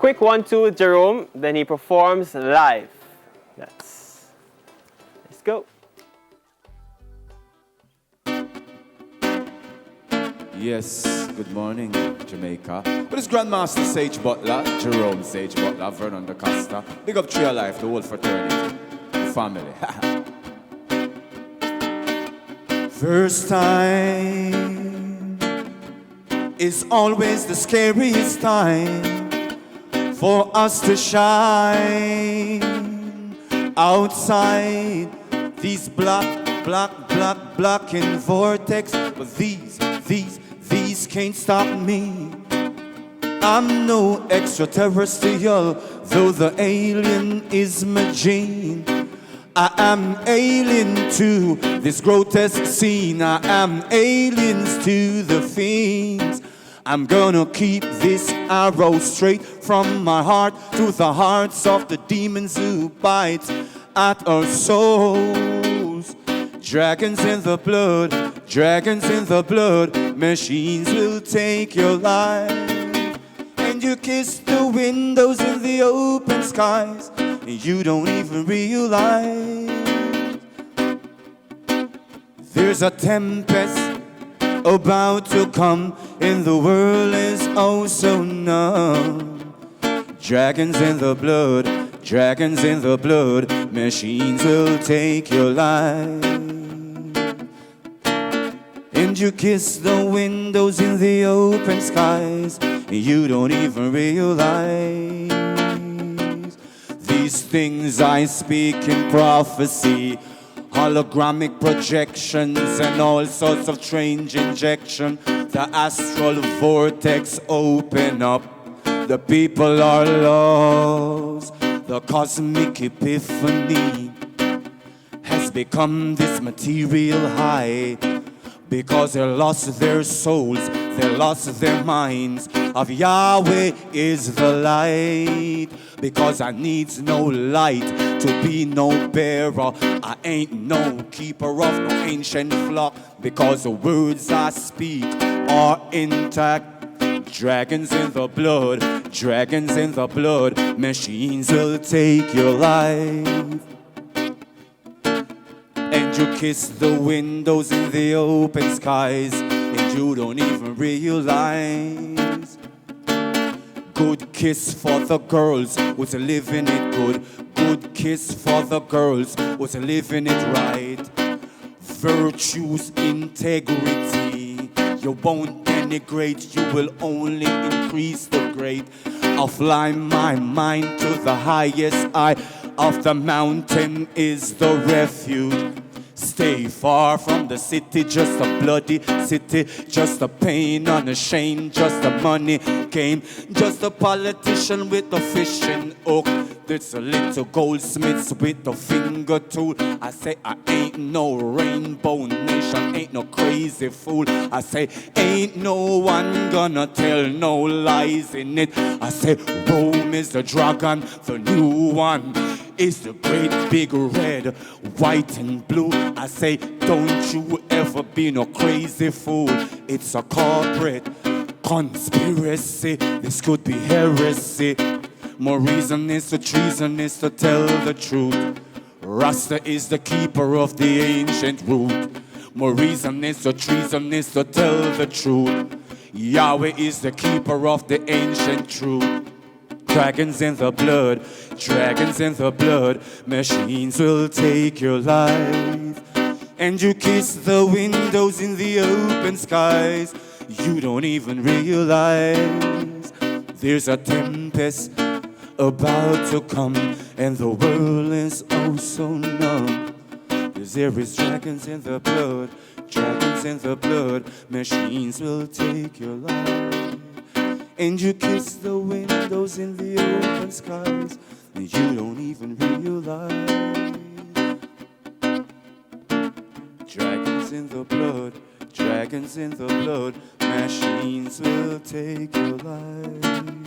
quick 1-2 with Jerome, then he performs live. Let's go. Yes, good morning, Jamaica. But it's Grandmaster Sage Butler, Jerome Sage Butler, Vernon Da Costa. Big up Tree of Life, the whole fraternity, the family. First time is always the scariest time for us to shine outside these blocking vortex. But these can't stop me. I'm no extraterrestrial, though the alien is my gene. I am alien to this grotesque scene. I am aliens to the fiends. I'm gonna keep this arrow straight from my heart to the hearts of the demons who bite at our souls. Dragons in the blood, dragons in the blood, machines will take your life. And you kiss the windows in the open skies, and you don't even realize there's a tempest about to come, and the world is oh so numb. Dragons in the blood, dragons in the blood, machines will take your life. And you kiss the windows in the open skies, and you don't even realize these things I speak in prophecy. Hologramic projections and all sorts of strange injection. The astral vortex open up. The people are lost. The cosmic epiphany has become this material high, because they lost their souls, they lost their minds. Of Yahweh is the light, because I needs no light to be no bearer. I ain't no keeper of no ancient flock, because the words I speak are intact. Dragons in the blood, dragons in the blood, machines will take your life. And you kiss the windows in the open skies, and you don't even realize. Good kiss for the girls who's living it good. Good kiss for the girls who's living it right. Virtues, integrity, you won't denigrate, you will only increase the grade. I'll fly my mind to the highest eye of the mountain is the refuge. Stay far from the city, just a bloody city, just a pain, unashamed, just a money game, just a politician with a fishing hook. There's a little goldsmiths with a finger tool. I say I ain't no rainbow nation, ain't no crazy fool. I say ain't no one gonna tell no lies in it. I say Rome is the dragon, the new one is the great big red, white and blue. I say don't you ever be no crazy fool. It's a corporate conspiracy, this could be heresy. More reason is to treason is to tell the truth. Rasta is the keeper of the ancient root. More reason is to treason is to tell the truth. Yahweh is the keeper of the ancient truth. Dragons in the blood, dragons in the blood, machines will take your life. And you kiss the windows in the open skies, you don't even realize there's a tempest about to come, and the world is oh so numb. 'Cause there is dragons in the blood, dragons in the blood, machines will take your life. And you kiss the windows in the open skies, and you don't even realize dragons in the blood, dragons in the blood, machines will take your life.